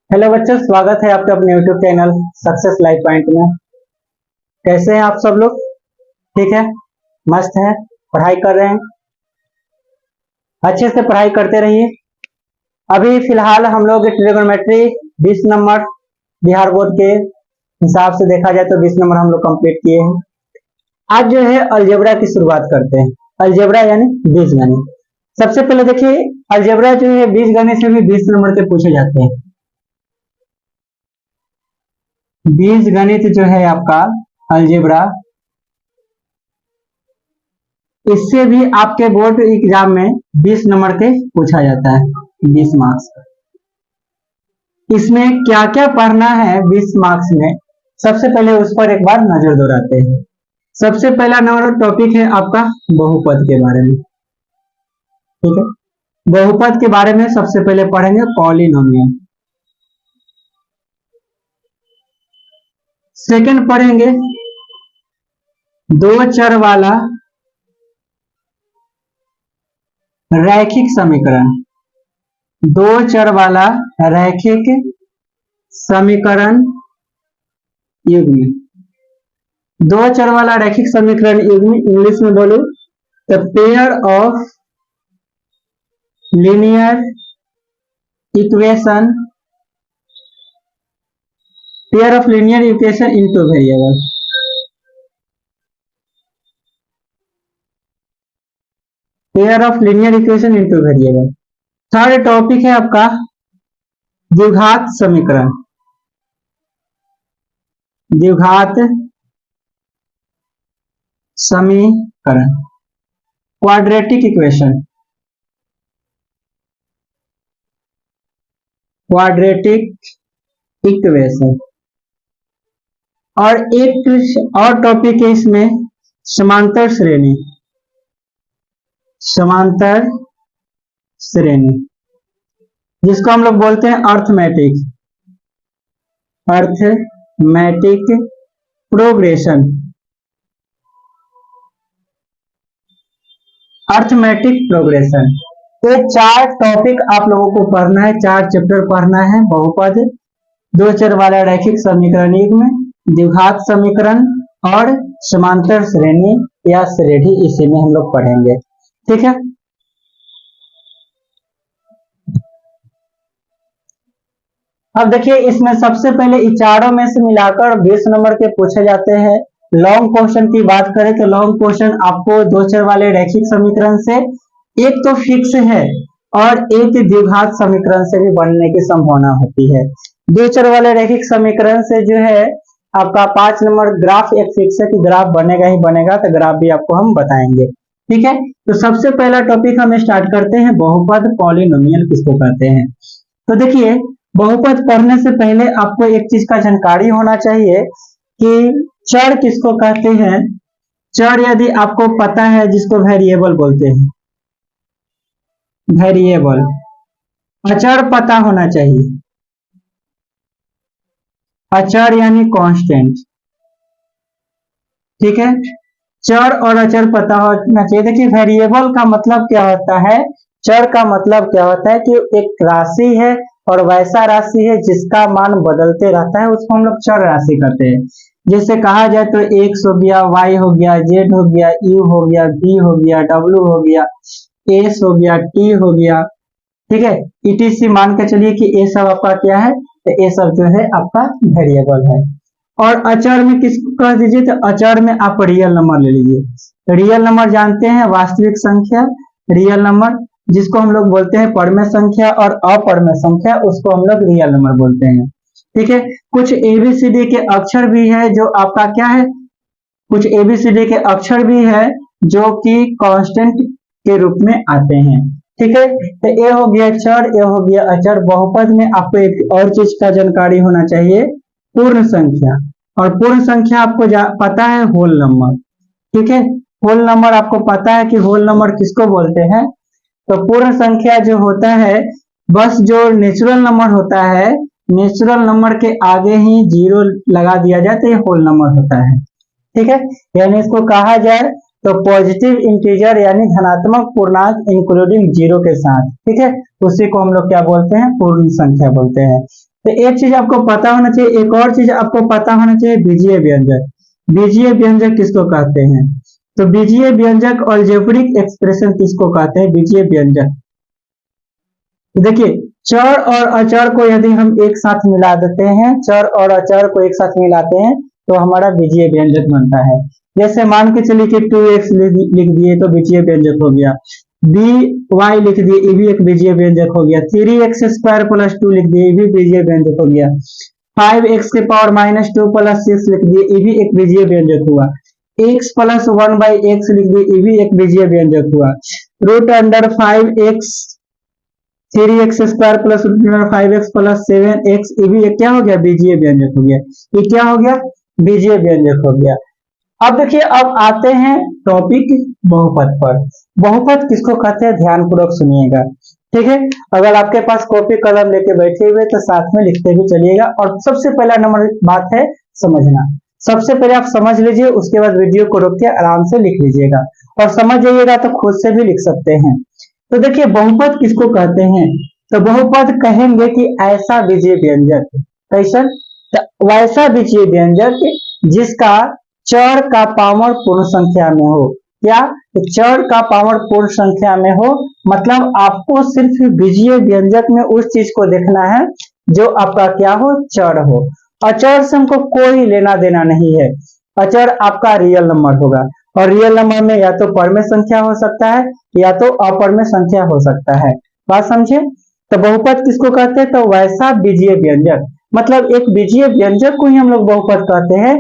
Hello बच्चों, स्वागत है आपके अपने YouTube channel success life point में। कैसे हैं आप सब लोग? ठीक है, मस्त है, पढ़ाई कर रहे हैं, अच्छे से पढ़ाई करते रहिए। अभी फिलहाल हम लोग ट्रिगोनोमेट्री 20 नंबर बिहार बोर्ड के हिसाब से देखा जाए तो 20 नंबर हम लोग कंप्लीट किए हैं। आज जो है अलजेब्रा की शुरुआत करते हैं। अलजेब्रा यानी बीजगणित। सबसे पहले देखिए, अलजेब्रा जो है बीजगणित से भी 20 नंबर के पूछे जाते हैं। बीज गणित जो है आपका अलजेब्रा, इससे भी आपके बोर्ड एग्जाम में 20 नंबर के पूछा जाता है, 20 मार्क्स। इसमें क्या क्या पढ़ना है 20 मार्क्स में, सबसे पहले उस पर एक बार नजर दौड़ाते हैं। सबसे पहला नंबर टॉपिक है आपका बहुपद के बारे में। ठीक है, बहुपद के बारे में सबसे पहले पढ़ेंगे पॉलिनोमियल। सेकंड पढ़ेंगे दो चर वाला रैखिक समीकरण। दो चर वाला रैखिक समीकरण युग्म। दो चर वाला रैखिक समीकरण युग्म इंग्लिश में बोलूं तो pair of linear equation, pair of linear equation into variable. Pair of linear equation into variable. Third topic है आपका द्विघात समीकरण। द्विघात समीकरण, क्वाड्रेटिक इक्वेशन। Quadratic equation. और एक और टॉपिक है इसमें समांतर श्रेणी। समांतर श्रेणी जिसको हम लोग बोलते हैं arithmetic. Arithmetic progression. Arithmetic progression. ये चार टॉपिक आप लोगों को पढ़ना है, चार चैप्टर पढ़ना है। बहुपद, दो चर वाला रैखिक समीकरण युग्म, द्विघात समीकरण और समांतर श्रेणी या श्रेणी, इसी में हम लोग पढ़ेंगे। ठीक है, अब देखिए इसमें सबसे पहले इन चारों में से मिलाकर 20 नंबर के पूछे जाते हैं। लॉन्ग क्वेश्चन की बात करें तो लॉन्ग क्वेश्चन आपको दो चर वाले रैखिक समीकरण से एक तो फिक्स है और एक द्विघात समीकरण से भी बनने की संभावना होती है। दो चर वाले रैखिक समीकरण से जो है आपका 5 नंबर ग्राफ एक फिक्स है कि ग्राफ बनेगा ही बनेगा, तो ग्राफ भी आपको हम बताएंगे। ठीक है, तो सबसे पहला टॉपिक हम स्टार्ट करते हैं बहुपद पॉलिनोमियल किसको कहते हैं। तो देखिए, बहुपद पढ़ने से पहले आपको एक चीज का जानकारी होना चाहिए कि चर किसको कहते हैं। चर यदि आपको पता है, जिसको वेरिएबल बोलते हैं, वेरिएबल। अचर पता होना चाहिए, अचर यानी कांस्टेंट। ठीक है, चर और अचर पता होना चाहिए। देखिए, वेरिएबल का मतलब क्या होता है, चर का मतलब क्या होता है कि एक राशि है और वैसा राशि है जिसका मान बदलते रहता है, उसको हम लोग चर राशि कहते हैं। जैसे कहा जाए तो एक्स हो गया, वाई हो गया, जेड हो गया, यू हो गया, बी हो गया, डब्ल्यू हो गया, एस हो गया, टी हो गया। ठीक है, ईटीसी मान के चलिए कि ये सब आपका क्या है, तो ये सब जो है आपका वेरिएबल है। और अचर में किसको कह दीजिए, तो अचर में आप रियल नंबर ले लीजिए। रियल नंबर जानते हैं, वास्तविक संख्या। रियल नंबर जिसको हम लोग बोलते हैं परमेय संख्या, और अपरमेय संख्या उसको हम लोग रियल नंबर बोलते हैं। ठीक है, कुछ एबीसीडी के अक्षर भी है जो आपका क्या है, कुछ एबीसीडी के अक्षर भी है जो कि कांस्टेंट के रूप में आते हैं। ठीक है, तो ये हो गया चर, ये हो गया अचर। बहुपद में आपको एक और चीज का जानकारी होना चाहिए, पूर्ण संख्या। और पूर्ण संख्या आपको पता है होल नंबर। ठीक है, होल नंबर आपको पता है कि होल नंबर किसको बोलते हैं। तो पूर्ण संख्या जो होता है, बस जो नेचुरल नंबर होता है, नेचुरल नंबर के आगे ही जीरो लगा दिया जाए तो ये होल नंबर होता है। ठीक है, यानी इसको कहा जाए तो पॉजिटिव इंटीजर यानी धनात्मक पूर्णांक इंक्लूडिंग जीरो के साथ। ठीक है, उसी को हम लोग क्या बोलते हैं, पूर्ण संख्या बोलते हैं। तो एक चीज आपको पता होना चाहिए, एक और चीज आपको पता होना चाहिए, बीजीय व्यंजक। बीजीय व्यंजक किसको कहते हैं? तो बीजीय व्यंजक और अलजेब्रिक एक्सप्रेशन किसको कहते हैं? बीजीय व्यंजक। देखिए, चर और अचर को यदि हम एक साथ मिला देते हैं, चर और अचर को एक साथ मिलाते हैं तो हमारा बीजीय व्यंजक बनता है। जैसे मान के चलिए कि 2x लिख दिए तो बीजीय व्यंजक हो गया, by लिख दिए, ये भी एक बीजीय व्यंजक हो गया, 3x² प्लस 2 लिख दिए, ये भी बीजीय व्यंजक हो गया, 5x के पावर माइनस 2 प्लस 6 लिख दिए, ये भी एक बीजीय व्यंजक हुआ, x प्लस 1/x लिख दिए, ये भी एक बीजीय व्यंजक हुआ, root under 5x 3x² plus 5x plus 7x, ये भी क्या हो गया? बीजीय व्यंजक हो गया। ये क्या हो गया? बीजीय व्यंजक हो गया। अब देखिए, अब आते हैं टॉपिक बहुपद पर। बहुपद किसको कहते हैं? ध्यान पूर्वक सुनिएगा, ठीक है। अगर आपके पास कॉपी कलम लेके बैठे हुए तो साथ में लिखते भी चलिएगा। और सबसे पहला नंबर बात है समझना। सबसे पहले आप समझ लीजिए, उसके बाद वीडियो को रोक के आराम से लिख लीजिएगा, और समझ जाइएगा तो खुद से भी लिख सकते हैं। तो देखिए, बहुपद किसको कहते हैं? तो बहुपद कहेंगे कि ऐसा बीजीय व्यंजक, कैसा? तो वैसा बीजीय व्यंजक जिसका चर का पावर पूर्ण संख्या में हो। क्या? तो चर का पावर पूर्ण संख्या में हो, मतलब आपको सिर्फ बीजीय व्यंजक में उस चीज को देखना है जो आपका क्या हो? चर हो। अचर से हमको कोई लेना देना नहीं है। अचर आपका रियल नंबर होगा, और रियल नंबर में या तो परमेय संख्या हो सकता है या तो अपरमेय संख्या हो सकता है। बात समझे? तो बहुपद किसको कहते हैं? तो वैसा बीजीय व्यंजक, मतलब एक बीजीय व्यंजक को ही हम लोग बहुपद कहते हैं।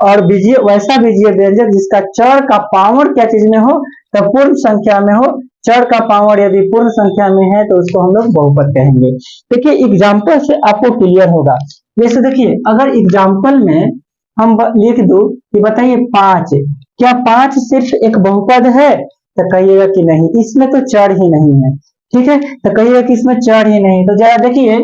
और बीजीय, वैसा बीजीय व्यंजक जिसका चर का पावर क्या चीज में हो? तो पूर्ण संख्या में हो। चर का पावर यदि पूर्ण संख्या में है तो उसको हम लोग बहुपद कहेंगे। देखिए, एग्जाम्पल से आपको क्लियर होगा। जैसे देखिए, अगर एग्जाम्पल में हम लिख दो कि बताइए 5, क्या 5 सिर्फ एक बहुपद है? तो कहिएगा कि नहीं, इसमें तो चर ही नहीं है, ठीक है। तो कहिएगा कि इसमें चर ही नहीं। तो जरा देखिए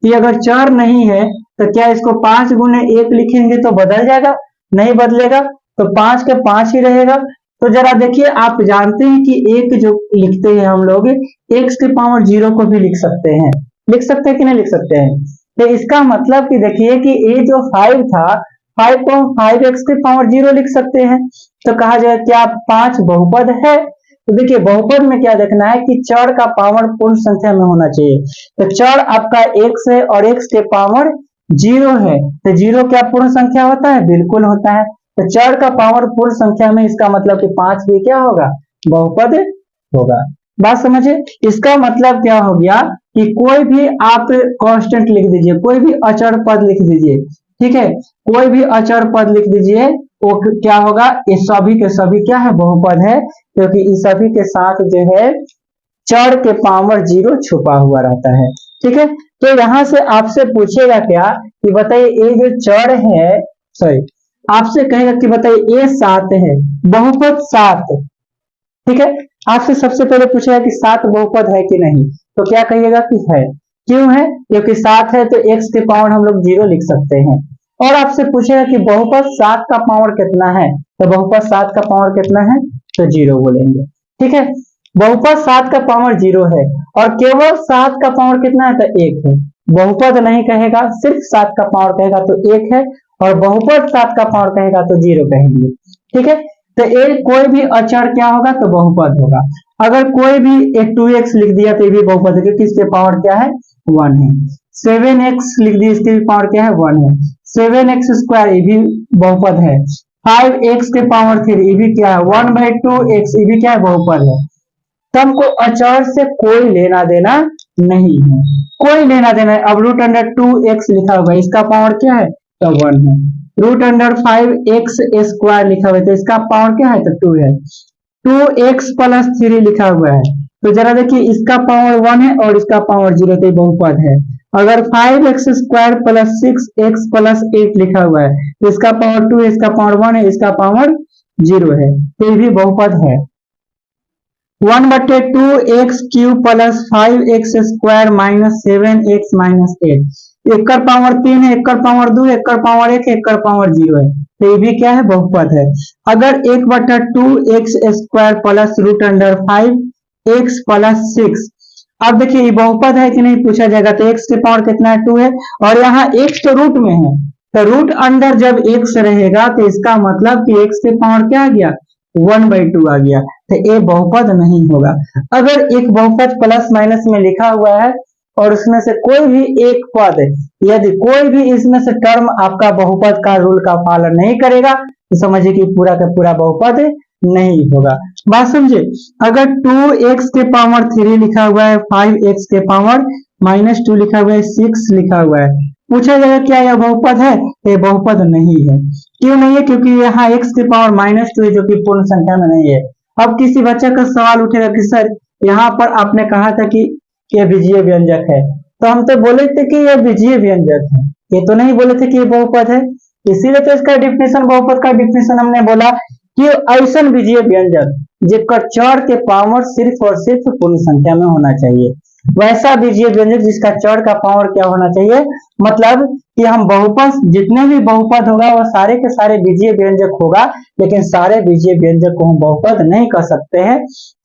कि अगर चर नहीं है तो क्या इसको 5 गुने 1 लिखेंगे तो बदल जाएगा? नहीं बदलेगा, तो 5 के 5 ही रहेगा। तो जरा देखिए, आप जानते हैं कि एक जो लिखते हैं हम लोग, x के पावर 0 को भी लिख सकते हैं। लिख सकते हैं कि नहीं लिख सकते हैं? तो इसका मतलब कि देखिए कि ये जो 5 था, 5 को 5x के पावर 0 लिख सकते हैं। तो कहा जाए क्या 5 बहुपद है? तो देखिए, बहुपद में क्या देखना है कि चर का पावर पूर्ण संख्या में होना चाहिए। तो चर आपका x है और x के पावर 0 है, तो 0 क्या पूर्ण संख्या होता है? बिल्कुल होता है। तो चर का पावर पूर्ण संख्या में, इसका मतलब कि 5 भी क्या होगा? बहुपद होगा। बात समझे? इसका मतलब क्या हो गया कि कोई भी आप कांस्टेंट लिख दीजिए, कोई भी अचर पद लिख दीजिए, ठीक है, कोई भी अचर पद लिख दीजिए, वो क्या होगा? ये सभी के सभी क्या है? बहुपद है, क्योंकि इस सभी के साथ जो है चर के पावर 0 छुपा हुआ रहता है, ठीक है। तो यहां से आपसे पूछेगा क्या कि बताइए ये जो चर है, सॉरी, आपसे कहेगा कि बताइए ये 7 है, बहुपद 7, ठीक है। आपसे सबसे पहले पूछेगा कि 7 बहुपद है कि नहीं, तो क्या कहिएगा कि है। क्यों है? क्योंकि 7 है तो x के पावर हम लोग 0 लिख सकते हैं। और आपसे पूछेगा कि बहुपद 7 का पावर कितना है, तो बहुपद 7 का पावर कितना है? तो 0 बोलेंगे, ठीक है। बहुपद 7 का पावर 0 है, और केवल 7 का पावर कितना है? तो 1 है। बहुपद नहीं कहेगा, सिर्फ 7 का पावर कहेगा तो 1 है, और बहुपद 7 का पावर कहेगा तो 0 कहेंगे, ठीक है। तो एक कोई भी अचर क्या होगा? तो बहुपद होगा। अगर कोई भी एक 2x लिख दिया तो ये भी बहुपद है, क्योंकि इसके पावर क्या है? 1 है। 7x लिख दिया, इसके भी पावर क्या है? 1 है। 7x² ये भी बहुपद है। 5x के पावर 3 ये भी क्या है? 1/2x, ये भी क्या है? बहुपद है। तो हमको अचर से कोई लेना देना नहीं है, कोई लेना देना है। अब रूट अंडर 2x लिखा हुआ है, इसका पावर क्या है? तो 1 है। रूट अंडर 5x² लिखा हुआ है, तो इसका पावर क्या है? तो 2 है। 2x प्लस 3 लिखा हुआ है, तो जरा देखिए इसका पावर 1 है और इसका पावर 0, तो बहुपद है। अगर 5x² प्लस 6x प्लस 8 लिखा हुआ है, तो इसका पावर 2 है, इसका पावर 1 है, इसका पावर 0 है, तो ये भी बहुपद है। 1/2x³ plus 5x² minus 7x minus 8, एक का पावर 3 है, एक का पावर 2, एक का पावर 1, एक का पावर 0 है, तो ये भी क्या है? बहुपद है। अगर 1/2x² plus root under 5x plus 6 अब देखिए ये बहुपद है कि नहीं पूछा जाएगा, तो x के पावर कितना है 2 है, और यहाँ x तो रूट में है, तो रूट अंदर जब x रहेगा तो इसका मतलब कि x के पावर क्या आ गया 1/2 आ गया, तो ये बहुपद नहीं होगा। अगर एक बहुपद प्लस माइनस में लिखा हुआ है और उसमें से कोई भी एक पद, यदि कोई भी इसमें से टर्म आपका बहुपद का रूल का पालन नहीं करेगा तो समझिए कि पूरा का पूरा बहुपद नहीं होगा। बात समझे। अगर 2x के पावर 3 लिखा हुआ है, 5x के पावर -2 लिखा हुआ है, 6 लिखा हुआ है, पूछा जाएगा क्या यह बहुपद है? ये बहुपद नहीं है। क्यों नहीं है? क्योंकि यहाँ x के पावर -2 है जो कि पूर्ण संख्या में नहीं है। अब किसी बच्चे का सवाल उठेगा कि सर यहाँ पर आपने कहा था कि ये बीजीय व्यंजक है, तो हम तो बोले थे कि यह बीजीय व्यंजक है, ये तो नहीं बोले थे कि ये बहुपद है। इसीलिए तो इसका डिफिनेशन, बहुपद का डिफिनेशन हमने बोला कि ऐसा बीजीय व्यंजक जिसका चर के पावर सिर्फ और सिर्फ पूर्ण संख्या में होना चाहिए, वैसा बीजीय व्यंजक जिसका चर का पावर क्या होना चाहिए, मतलब कि हम बहुपद जितने भी बहुपद होगा वो सारे के सारे बीजीय व्यंजक होगा, लेकिन सारे बीजीय व्यंजक को हम बहुपद नहीं कर सकते हैं,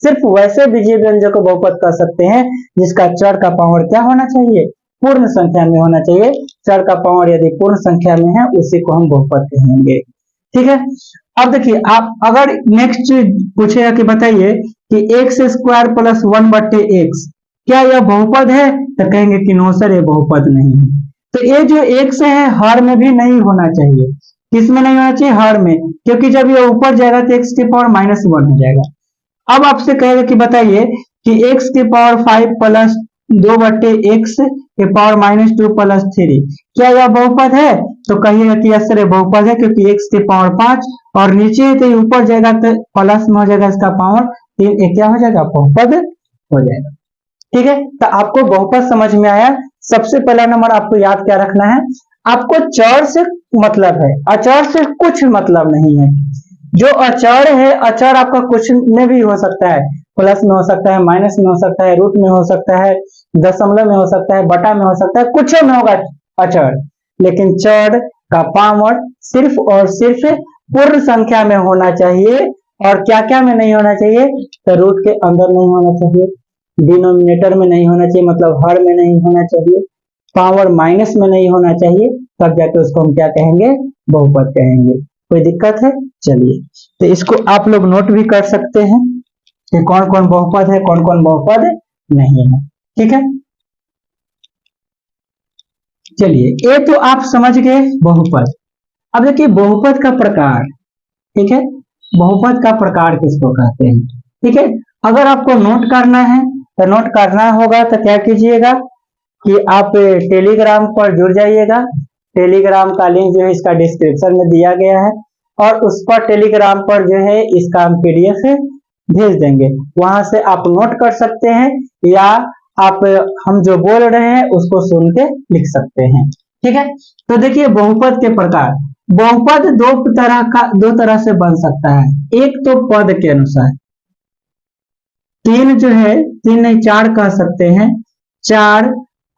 सिर्फ वैसे बीजीय व्यंजक को बहुपद कर सकते हैं जिसका चर का पावर क्या होना चाहिए, पूर्ण संख्या में होना चाहिए। चर का पावर यदि पूर्ण संख्या में है उसी को हम बहुपद कहेंगे। ठीक है। अब देखिए आप अगर नेक्स्ट पूछेगा कि बताइए कि एक्स स्क्वायर प्लस 1/x क्या यह बहुपद है, तो कहेंगे कि नो सर ये बहुपद नहीं है। तो ये जो x है हर में भी नहीं होना चाहिए। किस में नहीं होना चाहिए? हर में, क्योंकि जब ये ऊपर जाएगा तो x के पावर -1 हो जाएगा। अब आपसे कहेगा कि बताइए कि x के पावर 5 प्लस 2/x के पावर -2 प्लस 3 क्या यह बहुपद है? तो कहिएगा कि यस सर ये बहुपद है, क्योंकि x के पावर 5 और नीचे है तो ऊपर जाएगा तो प्लस में हो जाएगा इसका पावर 3, ये क्या हो जाएगा? बहुपद हो जाएगा। ठीक है। तो आपको बहुपद समझ में आया। सबसे पहला नंबर आपको याद क्या रखना है, आपको चर से मतलब है, अचर से कुछ मतलब नहीं है। जो अचर है, अचर आपका कुछ में भी हो सकता है, प्लस में हो सकता है, माइनस में हो सकता है, रूट में हो सकता है, दशमलव में हो सकता है, बटा में हो सकता है, कुछ में होगा अचर, लेकिन चर का पावर सिर्फ और सिर्फ पूर्ण संख्या में होना चाहिए। और क्या क्या में नहीं होना चाहिए? तो रूट के अंदर नहीं होना चाहिए, डिनोमिनेटर में नहीं होना चाहिए, मतलब हर में नहीं होना चाहिए, पावर माइनस में नहीं होना चाहिए, तब जाके उसको हम क्या कहेंगे? बहुपद कहेंगे। कोई दिक्कत है? चलिए, तो इसको आप लोग नोट भी कर सकते हैं कि कौन कौन बहुपद है, कौन कौन बहुपद नहीं है। ठीक है। चलिए, ये तो आप समझ गए बहुपद। अब देखिए बहुपद का प्रकार। ठीक है। बहुपद का प्रकार किसको कहते हैं? ठीक है। अगर आपको नोट करना है तो नोट करना होगा तो क्या कीजिएगा कि आप टेलीग्राम पर जुड़ जाइएगा। टेलीग्राम का लिंक जो है इसका डिस्क्रिप्शन में दिया गया है, और उस पर टेलीग्राम पर जो है इसका हम PDF भेज देंगे, वहां से आप नोट कर सकते हैं या आप हम जो बोल रहे हैं उसको सुन के लिख सकते हैं। ठीक है। तो देखिए बहुपद के प्रकार। बहुपद दो तरह से बन सकता है। एक तो पद के अनुसार, तीन जो है, तीन नहीं 4 कह सकते हैं, 4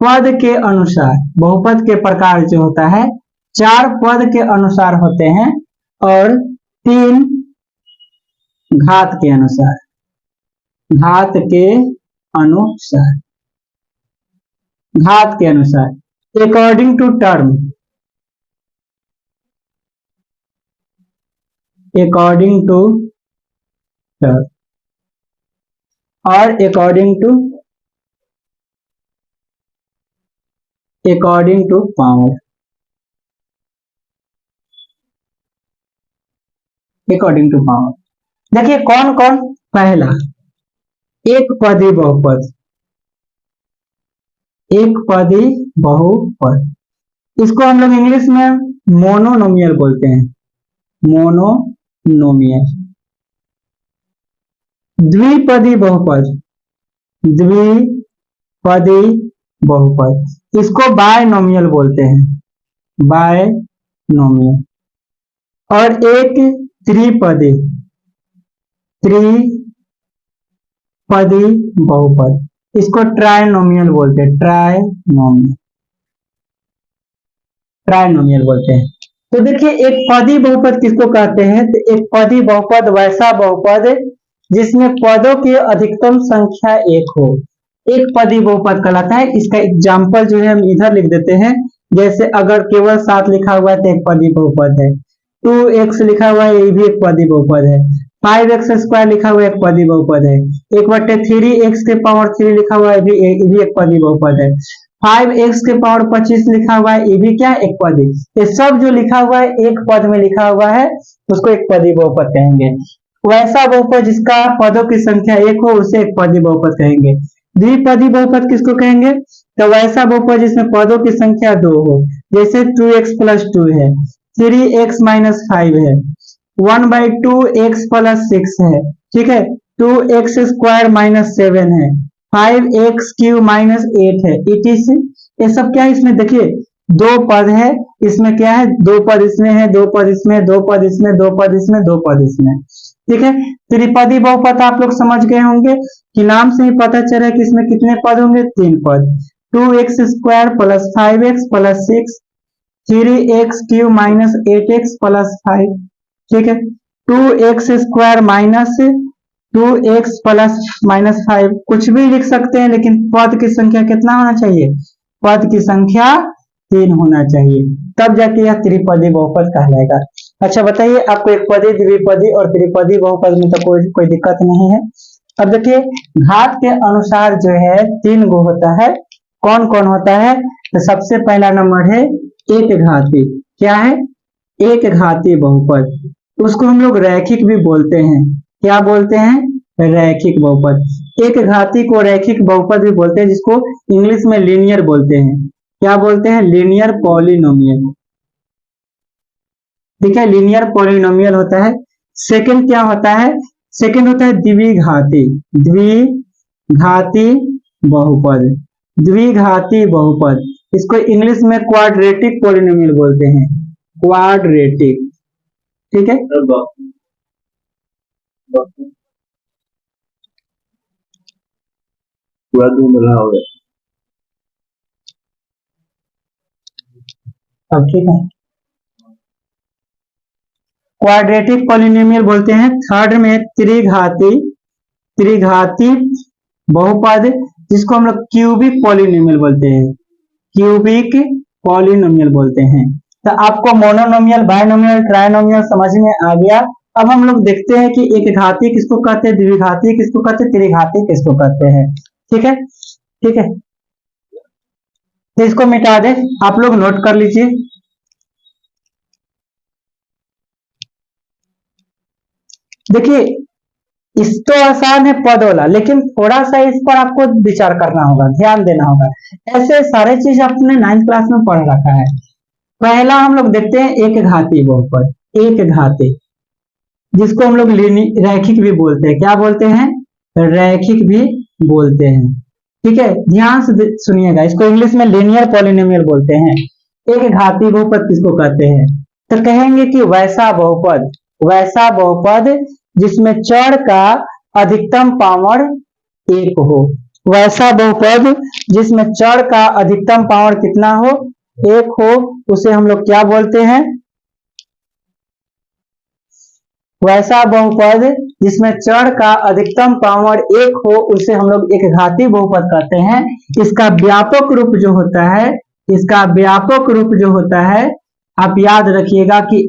पद के अनुसार बहुपद के प्रकार जो होता है 4 पद के अनुसार होते हैं, और 3 घात के अनुसार, घात के अनुसार, घात के अनुसार, according to term, according to term, और according to power, according to power. देखिए कौन कौन? पहला एक पदी बहुपद, एक पदी बहुपद, इसको हम लोग इंग्लिश में मोनोनोमियल बोलते हैं, मोनोनोमियल। द्विपदी बहुपद, द्विपदी बहुपद, इसको बायनोमियल बोलते हैं, बायनोमियल। और एक त्रिपदी, त्रिपदी बहुपद, इसको ट्राइनोमियल बोलते हैं, ट्राइनोमियल, ट्राइनोमियल बोलते हैं। तो देखिए एक पदी बहुपद किसको कहते हैं? तो एक पदी बहुपद वैसा बहुपद जिसमें पदों की अधिकतम संख्या 1 हो, एक पदी बहुपद कहलाता है। इसका एग्जाम्पल जो है हम इधर लिख देते हैं। जैसे अगर केवल 7 लिखा हुआ है तो एक पदी बहुपद है। 2x लिखा हुआ है, ये भी एक पदी बहुपद है। 5x स्क्वायर लिखा हुआ है, एक पदी बहुपद है। 1/3x के पावर 3 लिखा हुआ है, ये भी एक पदी बहुपद है। 5x के पावर 25 लिखा हुआ है, ये भी क्या एक पदी। ये सब जो लिखा हुआ है एक पद में लिखा हुआ है, उसको एक पदी बहुपद कहेंगे। वैसा बहुपद जिसका पदों की संख्या एक हो, उसे एक पदी बहुपद कहेंगे। द्विपदी बहुपद किसको कहेंगे? तो वैसा बहुपद जिसमें पदों की संख्या 2 हो, जैसे 2x + 2 है, 3x - 5 है, 1/2x + 6 है, ठीक है, 2x² - 7 है, 5x³ - 8 है, etc। ये सब क्या है? इसमें देखिए दो पद है, इसमें क्या है? दो पद इसमें है, दो पद इसमें, दो पद इसमें, दो पद इसमें, दो पद इसमें, ठीक है। त्रिपदी बहुपद आप लोग समझ गए होंगे कि नाम से ही पता चला कि इसमें कितने पद होंगे? 3 पद। 2x² + 5x + 6, 3x³ - 8x + 5, ठीक है। 2x² - 2x + -5 कुछ भी लिख सकते हैं, लेकिन पद की संख्या कितना होना चाहिए? पद की संख्या 3 होना चाहिए, तब जाके यह त्रिपदी बहुपद कहलाएगा। अच्छा बताइए, आपको एक पदी, द्विपदी और त्रिपदी बहुपद में तो कोई दिक्कत नहीं है। अब देखिए घात के अनुसार जो है 3 गो होता है। कौन कौन होता है? तो सबसे पहला नंबर है एक घाती। क्या है? एक घाती बहुपद। उसको हम लोग रैखिक भी बोलते हैं। क्या बोलते हैं? रैखिक बहुपद। एक घाती को रैखिक बहुपद भी बोलते हैं, जिसको इंग्लिश में लीनियर बोलते हैं। क्या बोलते हैं? लीनियर पॉलिनोमियल, ठीक है, लीनियर पॉलिनोमियल होता है। सेकंड क्या होता है? सेकंड होता है द्विघाती। द्विघाती बहुपद, द्विघाती बहुपद, इसको इंग्लिश में क्वाड्रेटिक पॉलिनोमियल बोलते हैं। क्वाड्रेटिक, ठीक है। अब ठीक है, क्वाड्रेटिक पॉलिनोमियल बोलते हैं। थर्ड में त्रिघाती, त्रिघाती बहुपद, जिसको हम लोग क्यूबिक पॉलिनोमियल बोलते हैं। क्यूबिक पॉलिनोमियल बोलते हैं। तो आपको मोनोनोमियल, बायनोमियल, ट्राइनोमियल समझ में आ गया। अब हम लोग देखते हैं कि एक घाती किसको कहते हैं, द्विघाती किसको कहते हैं, त्रिघाती किसको कहते हैं, ठीक है, ठीक है। तो इसको मिटा दे, आप लोग नोट कर लीजिए। देखिए इस तो आसान है पद वाला, लेकिन थोड़ा सा इस पर आपको विचार करना होगा, ध्यान देना होगा। ऐसे सारे चीज आपने 9th क्लास में पढ़ रखा है। पहला हम लोग देखते हैं एक घाती बहुपद, एक घाती, जिसको हम लोग रैखिक भी बोलते हैं। क्या बोलते हैं? रैखिक भी बोलते हैं, ठीक है। ध्यान से सुनिएगा, इसको इंग्लिश में लीनियर पॉलिनोमियल बोलते हैं। एक घाती बहुपद किसको कहते हैं? तो कहेंगे कि वैसा बहुपद, वैसा बहुपद जिसमें चर का अधिकतम पावर 1 हो। वैसा बहुपद जिसमें चर का अधिकतम पावर कितना हो? 1 हो, उसे हम लोग क्या बोलते हैं? वैसा बहुपद जिसमें चर का अधिकतम पावर 1 हो, उसे हम लोग एक घाती बहुपद कहते हैं। इसका व्यापक रूप जो होता है, इसका व्यापक रूप जो होता है, आप याद रखिएगा कि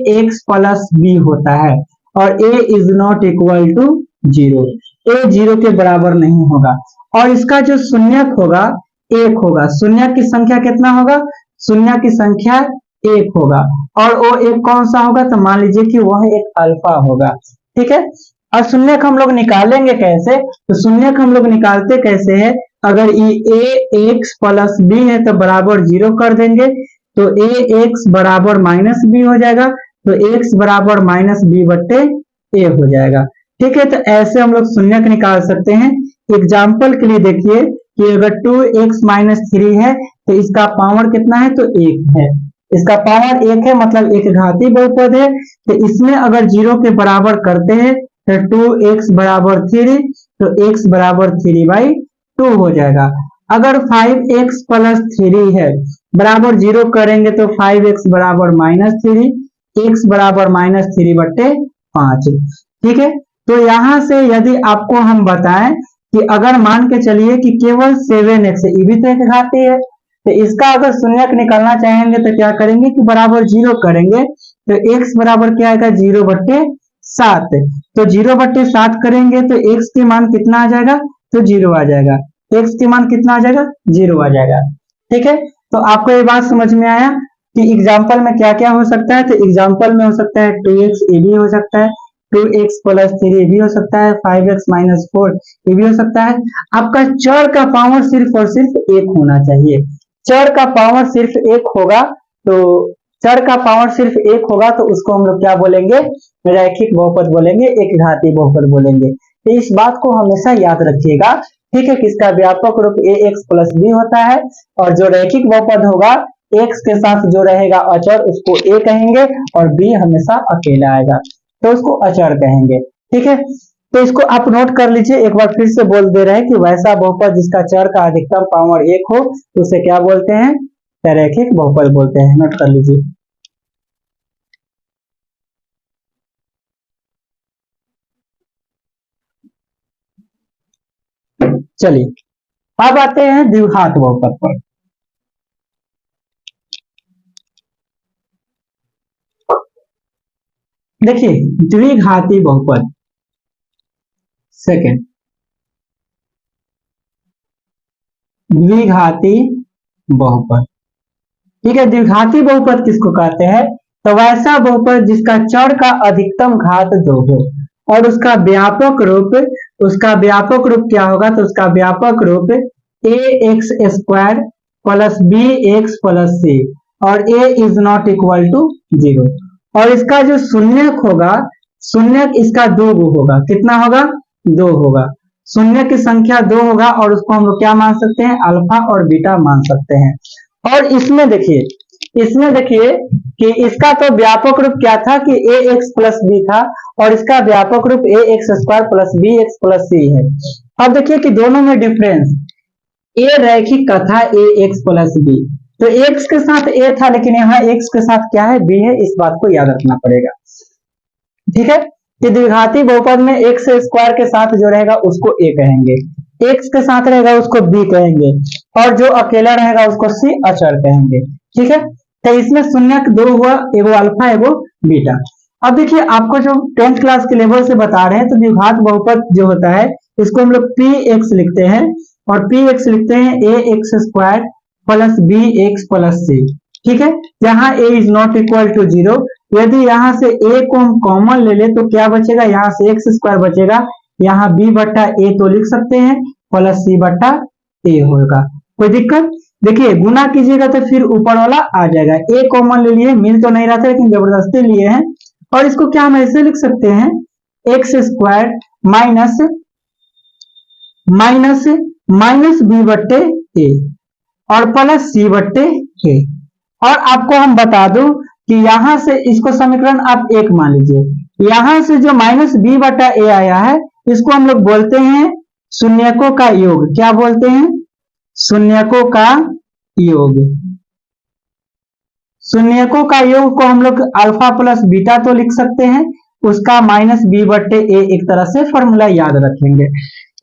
ax + b होता है, और a is not equal to 0। a 0 के बराबर नहीं होगा, और इसका जो शून्यक होगा 1 होगा। शून्यक की संख्या कितना होगा? शून्य की संख्या 1 होगा, और वो एक कौन सा होगा? तो मान लीजिए कि वह एक अल्फा होगा, ठीक है। और शून्यक हम लोग निकालेंगे कैसे? तो शून्यक हम लोग निकालते कैसे है? अगर ये ax + b है तो बराबर 0 कर देंगे, तो ax बराबर -b हो जाएगा, तो x बराबर -b/a हो जाएगा, ठीक है। तो ऐसे हम लोग शून्यक निकाल सकते हैं। एग्जाम्पल के लिए देखिए कि अगर 2x - 3 है तो इसका पावर कितना है? तो 1 है। इसका पावर 1 है, मतलब एक घाती बहुपद है। तो इसमें अगर 0 के बराबर करते हैं तो 2x बराबर 3, तो x बराबर 3/2 हो जाएगा। अगर 5x + 3 है, बराबर 0 करेंगे तो 5x बराबर -3, x बराबर -3/5, ठीक है। तो यहां से यदि आपको हम बताएं कि अगर मान के चलिए कि केवल 7x, ये भी तो एक घाती है, तो इसका अगर शून्यक निकालना चाहेंगे तो क्या करेंगे कि बराबर 0 करेंगे, तो x बराबर क्या आएगा 0/7। तो 0/7 करेंगे तो x के मान कितना आ जाएगा, तो 0 आ जाएगा। x के मान कितना आ जाएगा, 0 आ जाएगा। ठीक है, तो आपको ये बात समझ में आया कि एग्जाम्पल में क्या क्या हो सकता है। तो एग्जाम्पल में हो सकता है 2x ये भी हो सकता है, 2x + 3 ये भी हो सकता है, 5x - 4 ये भी हो सकता है। आपका चर का पावर सिर्फ और सिर्फ 1 होना चाहिए। चर का पावर सिर्फ 1 होगा, तो चर का पावर सिर्फ 1 होगा तो उसको हम लोग क्या बोलेंगे, रैखिक बहुपद बोलेंगे, एक घातीय बहुपद बोलेंगे। तो इस बात को हमेशा याद रखिएगा। ठीक है, किसका व्यापक रूप ax + b होता है, और जो रैखिक बहुपद होगा x के साथ जो रहेगा अचर उसको a कहेंगे, और b हमेशा अकेला आएगा तो उसको अचर कहेंगे। ठीक है, तो इसको आप नोट कर लीजिए। एक बार फिर से बोल दे रहे हैं कि वैसा बहुपद जिसका चर का अधिकतम पावर 1 हो उसे क्या बोलते हैं, रैखिक बहुपद बोलते हैं। नोट कर लीजिए। चलिए अब आते हैं द्विघात बहुपद पर। देखिए द्विघाती बहुपद, सेकंड, द्विघाती बहुपद। ठीक है, द्विघाती बहुपद किसको कहते हैं, तो वैसा बहुपद जिसका चर का अधिकतम घात 2 हो और उसका व्यापक रूप, उसका व्यापक रूप क्या होगा, तो उसका व्यापक रूप ax² + bx + c और a is not equal to 0। और इसका जो शून्यक होगा, शून्यक इसका 2 होगा। कितना होगा, 2 होगा। शून्य की संख्या 2 होगा और उसको हम लोग क्या मान सकते हैं, अल्फा और बीटा मान सकते हैं। और इसमें देखिए, इसमें देखिए कि इसका तो व्यापक रूप क्या था कि ax + b था, और इसका व्यापक रूप ax² + bx + c है। अब देखिए कि दोनों में डिफरेंस, a रैखिक का था ax + b, तो x के साथ a था लेकिन यहाँ x के साथ क्या है, b है। इस बात को याद रखना पड़ेगा। ठीक है, कि द्विघाती बहुपद में x स्क्वायर के साथ जो रहेगा उसको a कहेंगे, x के साथ रहेगा उसको b कहेंगे, और जो अकेला रहेगा उसको c अचर कहेंगे। ठीक है, तो इसमें शून्यक 2 हुआ, एगो अल्फा एगो बीटा। अब देखिए आपको जो 10th क्लास के लेवल से बता रहे हैं, तो द्विघात बहुपद जो होता है इसको हम लोग px लिखते हैं, और px लिखते हैं ax² + bx + c। ठीक है, जहां a is not equal to 0। यदि यहाँ से a को हम कॉमन ले ले तो क्या बचेगा, यहाँ से x² बचेगा, यहाँ b/a तो लिख सकते हैं, + c/a होगा। कोई दिक्कत, देखिए गुना कीजिएगा तो फिर ऊपर वाला आ जाएगा। a कॉमन ले लिए, मिल तो नहीं रहा था लेकिन जबरदस्ती लिए हैं, और इसको क्या हम ऐसे लिख सकते हैं, x² माइनस b/a और +c/a। और आपको हम बता दूं कि यहां से इसको समीकरण आप 1 मान लीजिए, यहां से जो -b/a आया है इसको हम लोग बोलते हैं शून्यकों का योग। क्या बोलते हैं, शून्यकों का योग। शून्यकों का योग को हम लोग अल्फा + बीटा तो लिख सकते हैं, उसका -b/a एक तरह से फॉर्मूला याद रखेंगे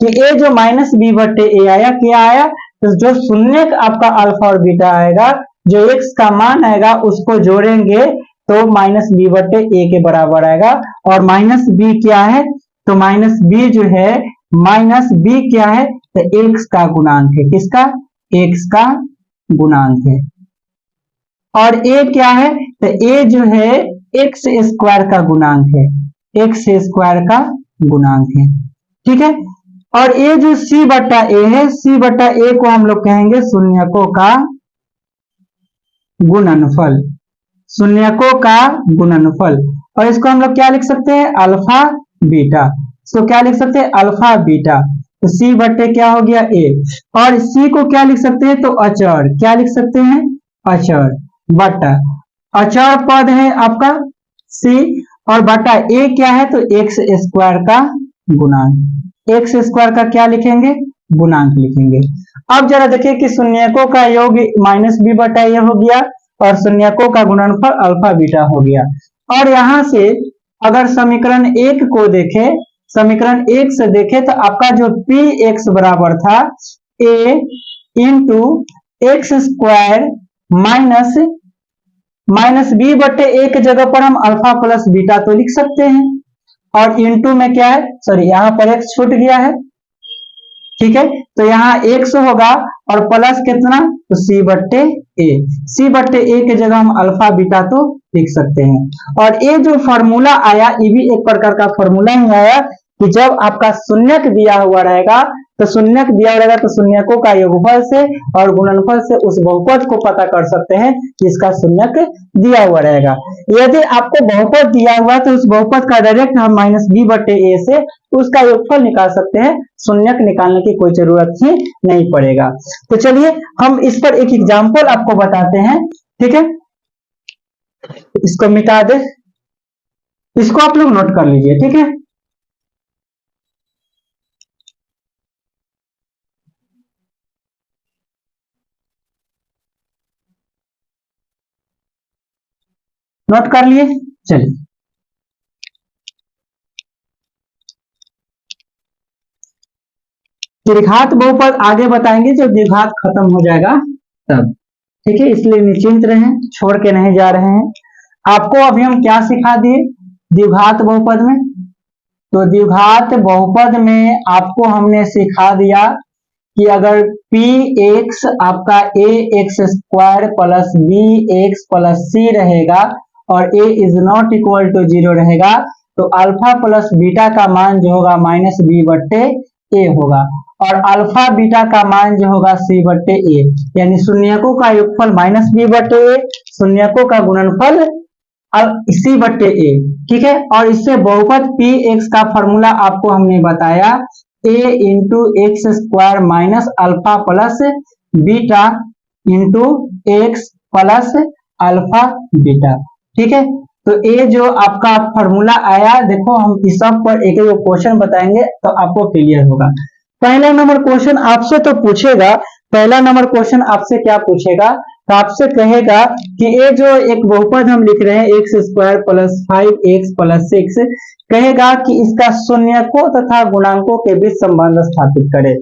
कि ये जो -b/a आया, क्या आया, तो जो शून्यक आपका अल्फा और बीटा आएगा, जो x का मान आएगा उसको जोड़ेंगे तो -b/a के बराबर आएगा। और -b क्या है, तो -b जो है, -b क्या है, तो x का गुणांक है। किसका, x का गुणांक है। और a क्या है, तो a जो है x² का गुणांक है, x² का गुणांक है। ठीक है, और a जो c/a है, c/a को हम लोग कहेंगे शून्यकों का गुणनफल, शून्यकों का गुणनफल। और इसको हम लोग क्या लिख सकते हैं, अल्फा बीटा। इसको क्या लिख सकते हैं, अल्फा बीटा। तो c/a क्या हो गया, a, और c को क्या लिख सकते हैं, तो अचर। क्या लिख सकते हैं, अचर बटा, अचर पद है आपका c, और बटा a क्या है, तो x² का गुणांक। x² का क्या लिखेंगे, गुणांक लिखेंगे। अब जरा देखिए कि शून्यकों का योग -b/a हो गया और शून्यकों का गुणनफल अल्फा बीटा हो गया। और यहां से अगर समीकरण 1 को देखें, समीकरण एक से देखें तो आपका जो पी एक्स बराबर था A into X square minus B बटे ए के जगह पर हम अल्फा प्लस बीटा तो लिख सकते हैं, और इंटू में क्या है, सॉरी यहाँ पर एक्स छूट गया है, ठीक है, तो यहाँ एक्स होगा और प्लस कितना, तो सी बट्टे ए के जगह हम अल्फा बीटा तो लिख सकते हैं। और ये जो फॉर्मूला आया ये भी एक प्रकार का फॉर्मूला ही आया कि जब आपका शून्यक दिया हुआ रहेगा तो शून्यकों का योगफल से और गुणनफल से उस बहुपद को पता कर सकते हैं जिसका शून्यक दिया हुआ रहेगा। यदि आपको बहुपद दिया हुआ तो उस बहुपद का डायरेक्ट हम माइनस बी बटे ए से उसका योगफल निकाल सकते हैं, शून्यक निकालने की कोई जरूरत ही नहीं पड़ेगा। तो चलिए हम इस पर एक एग्जाम्पल आपको बताते हैं, ठीक है, इसको मिटा दे, इसको आप लोग नोट कर लीजिए, ठीक है। नोट कर लिए, चलिए द्विघात बहुपद आगे बताएंगे जब द्विघात खत्म हो जाएगा तब, ठीक है, इसलिए निश्चिंत रहें, छोड़ के नहीं जा रहे हैं। आपको अभी हम क्या सिखा दिए द्विघात बहुपद में, तो द्विघात बहुपद में आपको हमने सिखा दिया कि अगर पी एक्स आपका A X square plus B X plus C रहेगा और A is not equal to 0 रहेगा तो अल्फा प्लस बीटा का मान जो होगा माइनस बी बट्टे ए होगा, और अल्फा बीटा का मान जो होगा सी बट्टे ए, यानी शून्यकों का योगफल माइनस बी बट्टे ए, शून्यकों का गुणनफल सी बट्टे ए, ठीक है। और इससे बहुपद पी एक्स का फॉर्मूला आपको हमने बताया A into X square minus alpha plus beta into X plus alpha beta, ठीक है। तो ये जो आपका फॉर्मूला आया, देखो हम इस सब पर एक एक क्वेश्चन बताएंगे तो आपको क्लियर होगा। पहला नंबर क्वेश्चन आपसे तो पूछेगा, पहला नंबर क्वेश्चन आपसे क्या पूछेगा, तो आपसे कहेगा कि ये जो एक बहुपद हम लिख रहे हैं x square plus 5x plus 6, कहेगा कि इसका शून्यकों तथा गुणांकों के बीच संबंध स्थापित करें।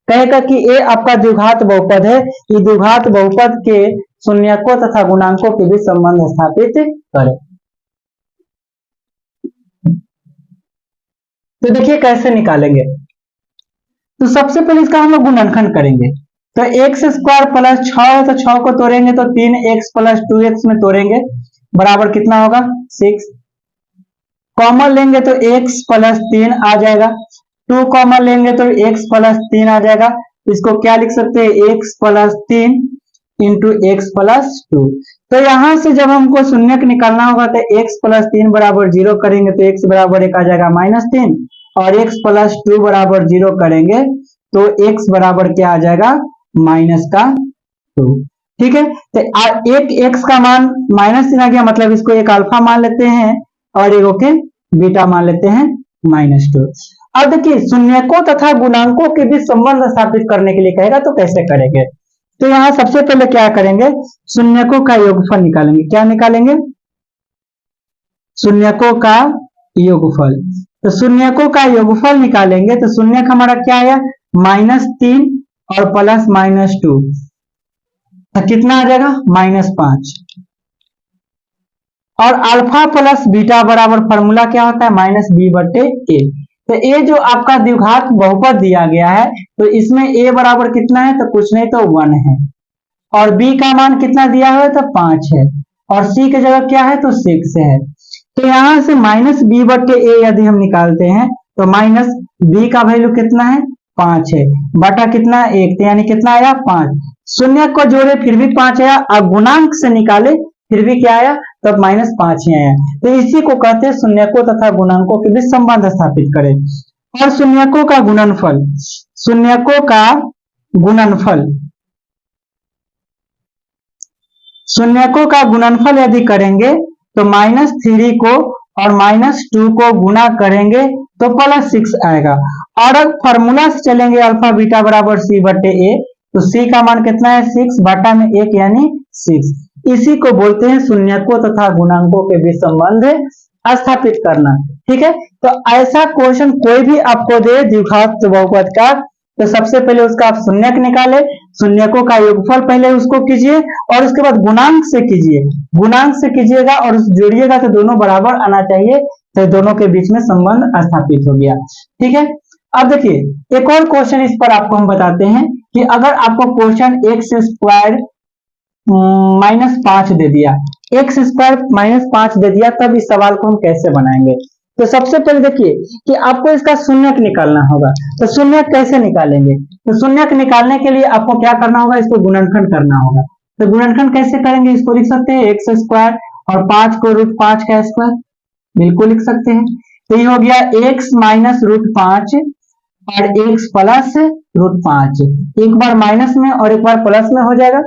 कहेगा कि ये आपका द्विघात बहुपद है, ये द्विघात बहुपद के शून्यकों तथा गुणांकों के बीच संबंध स्थापित करें। तो देखिए कैसे निकालेंगे, तो सबसे पहले इसका हम लोग गुणनखंड करेंगे। तो एक्स स्क्वायर प्लस 6 है तो 6 को तोड़ेंगे तो 3x प्लस 2x में तोड़ेंगे बराबर कितना होगा 6। कॉमन लेंगे तो x प्लस 3 आ जाएगा, 2 कॉमन लेंगे तो x प्लस 3 आ जाएगा, इसको क्या लिख सकते हैं x plus 3 into X plus 2। तो यहां से जब हमको शून्यक निकालना होगा तो x प्लस 3 बराबर 0 करेंगे तो x बराबर 1 आ जाएगा -3, और x प्लस 2 बराबर 0 करेंगे तो x बराबर क्या आ जाएगा -2, ठीक है। तो एक x का मान -3 आ गया, मतलब इसको एक अल्फा मान लेते हैं और एक ओके बीटा मान लेते हैं -2। अब देखिए शून्यकों तथा गुणांकों के बीच संबंध स्थापित करने के लिए कहेगा तो कैसे करेंगे, तो यहां सबसे पहले क्या करेंगे, शून्यकों का योगफल निकालेंगे। क्या निकालेंगे, शून्यकों का योगफल। तो शून्यकों का योगफल निकालेंगे तो शून्यक हमारा क्या आया -3 और प्लस -2, तो कितना आ जाएगा -5। और अल्फा प्लस बीटा बराबर फॉर्मूला क्या होता है -b बटे ए। तो ए जो आपका द्विघात बहुपद दिया गया है तो इसमें a बराबर कितना है, तो कुछ नहीं तो 1 है, और b का मान कितना दिया हुआ है तो 5 है, और c की जगह क्या है तो 6 है। तो यहां से -b बटे ए यदि हम निकालते हैं तो -b का वैल्यू कितना है 5 है, बटा कितना 1, तो यानी कितना आया 5। शून्य को जोड़े फिर भी 5 आया, अब गुणांक से निकाले फिर भी क्या आया तो -5 ही आया। तो इसी को कहते हैं शून्यकों तथा गुणांकों के बीच संबंध स्थापित करें। और शून्यकों का गुणनफल, शून्यकों का गुणनफल, शून्यकों का गुणनफल यदि करेंगे तो -3 को और -2 को गुणा करेंगे तो +6 आएगा। और अब फॉर्मूला से चलेंगे अल्फा बीटा बराबर c बटे ए, तो c का मान कितना है 6 बटा में 1 यानी 6। इसी को बोलते हैं शून्यकों तथा गुणांकों के बीच संबंध स्थापित करना। ठीक है, तो ऐसा क्वेश्चन कोई भी आपको दे द्विघात बहुपद का, तो सबसे पहले उसका आप शून्यक निकाले, शून्यकों का योगफल पहले उसको कीजिए और उसके बाद गुणांक से कीजिए, गुणांक से कीजिएगा और जोड़िएगा तो दोनों बराबर आना चाहिए, तो दोनों के बीच में संबंध स्थापित हो गया। ठीक है, अब देखिए एक और क्वेश्चन इस पर आपको हम बताते हैं कि अगर आपको क्वेश्चन एक्स स्क्वायर -5 दे दिया, एक्स स्क्वायर -5 दे दिया, तब इस सवाल को हम कैसे बनाएंगे। तो सबसे पहले देखिए कि आपको इसका शून्यक निकालना होगा, तो शून्यक कैसे निकालेंगे। तो शून्यक निकालने के लिए आपको क्या करना होगा, इसको गुणनखंड करना होगा। तो गुणनखंड कैसे करेंगे, इसको लिख सकते हैं एक्स स्क्वायर और 5 को √5 का स्क्वायर, बिल्कुल लिख सकते हैं। तो ये हो गया x माइनस √5 और x प्लस √5, एक बार माइनस में और एक बार प्लस में हो जाएगा।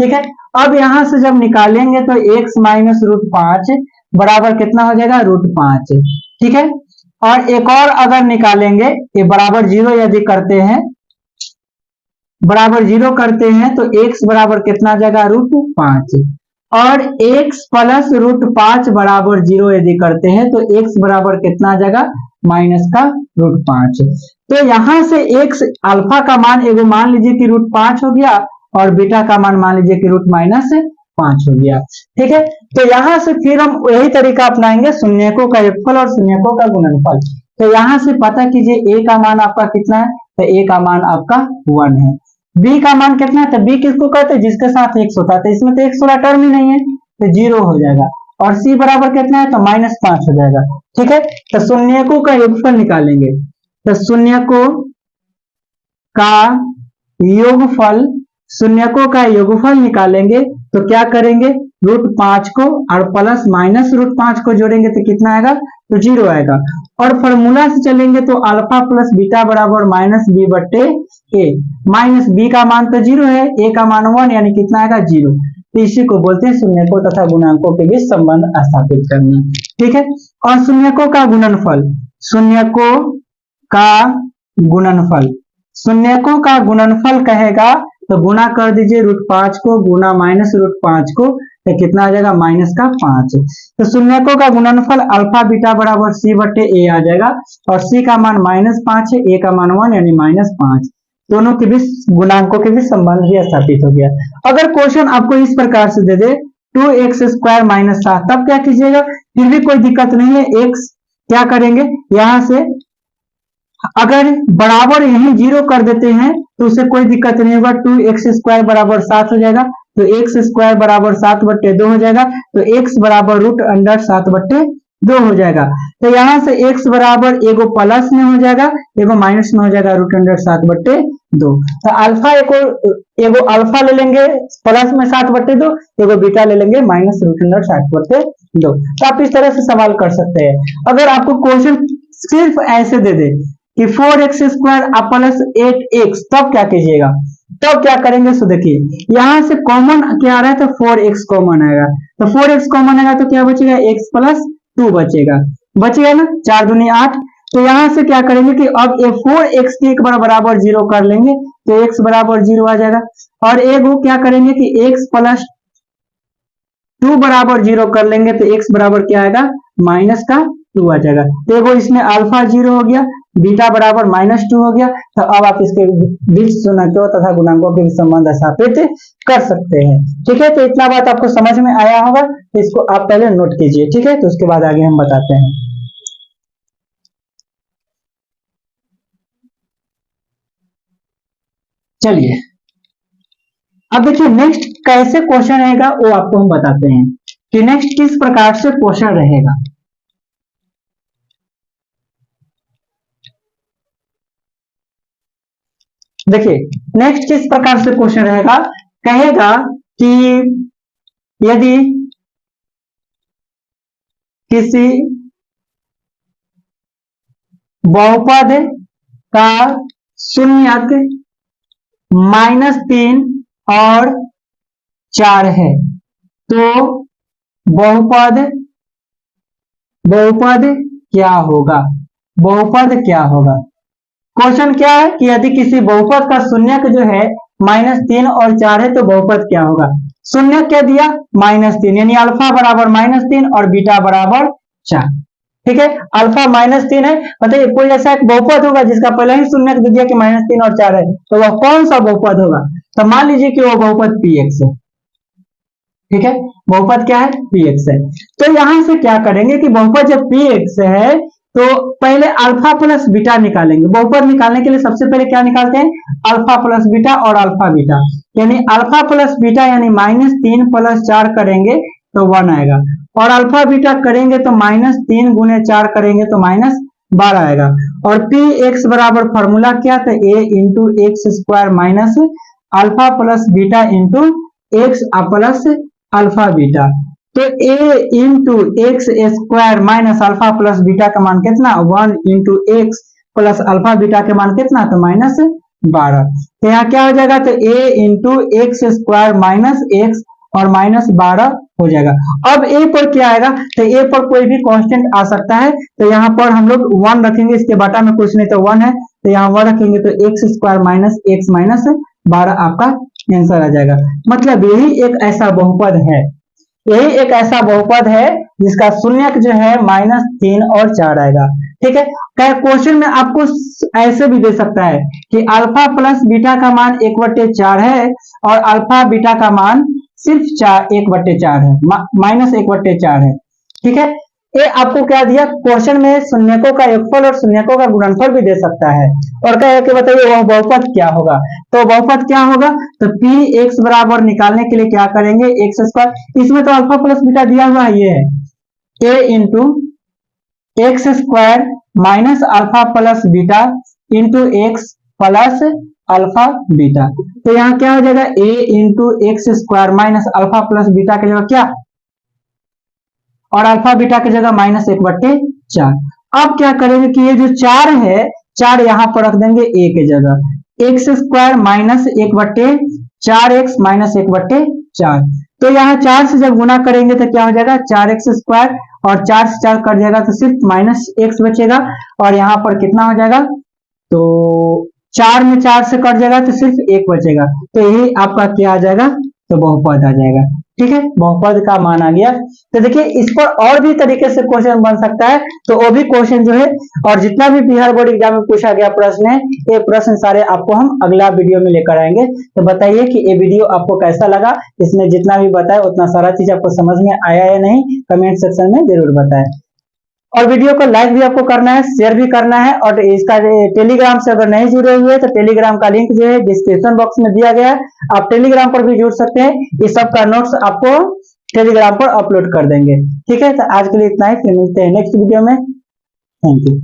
ठीक है, अब यहां से जब निकालेंगे तो x माइनस √5 बराबर कितना हो जाएगा, √5। ठीक है, और एक और अगर निकालेंगे, ये बराबर 0 यदि करते हैं, बराबर 0 करते हैं तो x बराबर कितना आ जाएगा, √5, और x प्लस √5 बराबर 0 यदि करते हैं तो x बराबर कितना आ जाएगा, माइनस का √5। तो यहां से x अल्फा का मान एगो मान लीजिए कि √5 हो गया और बीटा का मान लीजिए कि √-5 हो गया। ठीक है, तो यहां से फिर हम यही तरीका अपनाएंगे, शून्यकों का योगफल और शून्यकों का गुणनफल। तो यहां से पता कीजिए a का मान आपका कितना है, तो a का मान आपका 1 है, b का मान कितना है, तो b किसको कहते हैं, जिसके साथ x होता है, तो इसमें तो x वाला टर्म ही नहीं है, तो 0 हो जाएगा, और c बराबर कितना है, तो -5 हो जाएगा। ठीक है, तो शून्यकों का योगफल निकालेंगे, तो शून्यकों का योगफल, शून्यकों का योगफल निकालेंगे तो क्या करेंगे, √5 को और प्लस माइनस √5 को जोड़ेंगे तो कितना आएगा, तो 0 आएगा, और फॉर्मूला से चलेंगे तो अल्फा प्लस बीटा बराबर -b/a, माइनस b का मान तो 0 है, a का मान 1, यानी कितना आएगा, 0। तो इसी को बोलते हैं शून्यकों तथा गुणांकों के बीच संबंध स्थापित करना। ठीक है, और शून्यकों का गुणनफल, शून्यकों का गुणनफल, शून्यकों का गुणनफल कहेगा तो गुना कर दीजिए √5 को गुना माइनस √5 को, तो कितना आ जाएगा, -5। तो शून्यकों का गुणनफल अल्फा बीटा बराबर c/a आ जाएगा, और c का मान -5 है, a का मान 1, यानी -5, दोनों के बीच गुणांकों के बीच संबंध भी स्थापित हो गया। अगर क्वेश्चन आपको इस प्रकार से दे दे 2x² -7, तब क्या कीजिएगा, फिर भी कोई दिक्कत नहीं है, x क्या करेंगे, यहां से अगर बराबर यही 0 कर देते हैं तो उससे कोई दिक्कत नहीं होगा, 2x² बराबर 7 हो जाएगा, तो x² बराबर 7/2 हो जाएगा, तो x बराबर √7/2 हो जाएगा। तो यहाँ से x बराबर एगो प्लस में हो जाएगा, एगो माइनस में हो जाएगा, √7/2। तो अल्फा एगो अल्फा ले लेंगे प्लस में 7/2, एगो बीटा ले लेंगे माइनस √7/2। तो आप इस तरह से सवाल कर सकते हैं। अगर आपको क्वेश्चन सिर्फ ऐसे दे दे कि 4x² प्लस 8x, तब क्या कीजिएगा, तब क्या करेंगे, सो देखिए यहां से कॉमन क्या आ रहा है, तो 4x कॉमन आएगा, तो 4x कॉमन आएगा तो क्या बचेगा, x + 2 बचेगा, बचेगा ना, 4 दूनी 8। तो यहां से क्या करेंगे कि अब ये 4x की एक बार बराबर 0 कर लेंगे तो x बराबर 0 आ जाएगा, और एक क्या करेंगे कि x + 2 बराबर 0 कर लेंगे तो x बराबर क्या आएगा, -2 आ जाएगा। तो एगो इसमें अल्फा 0 हो गया, बीटा बराबर -2 हो गया, तो अब आप इसके बीच शून्यकों तथा गुणांकों के संबंध स्थापित कर सकते हैं। ठीक है, तो इतना बात आपको समझ में आया होगा, तो इसको आप पहले नोट कीजिए। ठीक है, तो उसके बाद आगे हम बताते हैं। चलिए अब देखिए नेक्स्ट कैसे क्वेश्चन रहेगा वो आपको हम बताते हैं कि नेक्स्ट किस प्रकार से क्वेश्चन रहेगा। देखिए नेक्स्ट किस प्रकार से क्वेश्चन रहेगा, कहेगा कि यदि किसी बहुपद का शून्यक -3 और 4 है तो बहुपद क्या होगा, बहुपद क्या होगा। क्वेश्चन क्या है कि यदि किसी बहुपद का शून्यक जो है -3 और 4 है तो बहुपद क्या होगा। शून्यक क्या दिया, -3, यानी अल्फा बराबर -3 और बीटा बराबर 4। ठीक है, अल्फा -3 है, मतलब कोई ऐसा एक बहुपद होगा जिसका पहले ही शून्य दे दिया कि -3 और 4 है, तो वह कौन सा बहुपद होगा? तो मान लीजिए कि वो बहुपद px है। ठीक है, बहुपद क्या है? px है। तो यहां से क्या करेंगे कि बहुपद जब px है तो पहले अल्फा प्लस बीटा निकालेंगे। बहुपद निकालने के लिए सबसे पहले क्या निकालते हैं? अल्फा प्लस बीटा और अल्फा बीटा, यानी अल्फा प्लस बीटा यानी -3 प्लस 4 करेंगे तो 1 आएगा, और अल्फा बीटा करेंगे तो -3 गुने 4 करेंगे तो -12 आएगा। और पी एक्स बराबर फॉर्मूला क्या था? A into X square minus alpha plus beta into X plus alpha beta. तो a into X square minus alpha plus beta का मान कितना? 1 into X plus alpha beta के मान कितना? तो -12। तो यहाँ क्या हो जाएगा? तो a into X square minus x और -12 हो जाएगा। अब a पर क्या आएगा? तो a पर कोई भी कांस्टेंट आ सकता है, तो यहाँ पर हम लोग 1 रखेंगे, इसके बाटा में कुछ नहीं तो 1 है, तो यहाँ 1 रखेंगे तो x square minus x minus 12 आपका आंसर आ जाएगा। मतलब यही एक ऐसा बहुपद है, यही एक ऐसा बहुपद है जिसका शून्यक जो है -3 और 4 आएगा। ठीक है, क्वेश्चन में आपको ऐसे भी दे सकता है कि अल्फा प्लस बीटा का मान 1/4 है और अल्फा बीटा का मान सिर्फ 1/4 है, -1/4 है। ठीक है, ये आपको क्या दिया? क्वेश्चन में शून्यकों का योगफल और शून्यकों का गुणनफल भी दे सकता है, और कहे कि बताइए वह बहुपद क्या होगा? तो बहुपद क्या होगा? तो पी एक्स बराबर निकालने के लिए क्या करेंगे? एक्स स्क्वायर, इसमें तो अल्फा प्लस बीटा दिया हुआ है, ये है A into X square minus alpha plus beta into X plus alpha beta. तो यहाँ क्या हो जाएगा? A into X square minus alpha plus beta की जगह क्या, और अल्फा बीटा की जगह -1/4। अब क्या करेंगे कि ये जो 4 है, 4 यहां पर रख देंगे a के जगह, x square minus 1/4 x minus 1/4। तो यहाँ 4 से जब गुना करेंगे तो क्या हो जाएगा? 4x स्क्वायर, और 4 से 4 कट जाएगा तो सिर्फ -x बचेगा, और यहाँ पर कितना हो जाएगा? तो 4 में 4 से कट जाएगा तो सिर्फ 1 बचेगा, तो यही आपका क्या आ जाएगा? तो बहुपद आ जाएगा। ठीक है, बहुपद का मान आ गया। तो देखिए इस पर और भी तरीके से क्वेश्चन बन सकता है, तो वो भी क्वेश्चन जो है, और जितना भी बिहार बोर्ड एग्जाम में पूछा गया प्रश्न है, ये प्रश्न सारे आपको हम अगला वीडियो में लेकर आएंगे। तो बताइए कि ये वीडियो आपको कैसा लगा, इसमें जितना भी बताया उतना सारा चीज आपको समझ में आया या नहीं, कमेंट सेक्शन में जरूर बताएं। और वीडियो को लाइक भी आपको करना है, शेयर भी करना है, और इसका टेलीग्राम से अगर नहीं जुड़े हुए तो टेलीग्राम का लिंक जो है डिस्क्रिप्शन बॉक्स में दिया गया है, आप टेलीग्राम पर भी जुड़ सकते हैं। ये सब का नोट्स आपको टेलीग्राम पर अपलोड कर देंगे। ठीक है, तो आज के लिए इतना ही, फिर मिलते हैं नेक्स्ट वीडियो में। Thank you.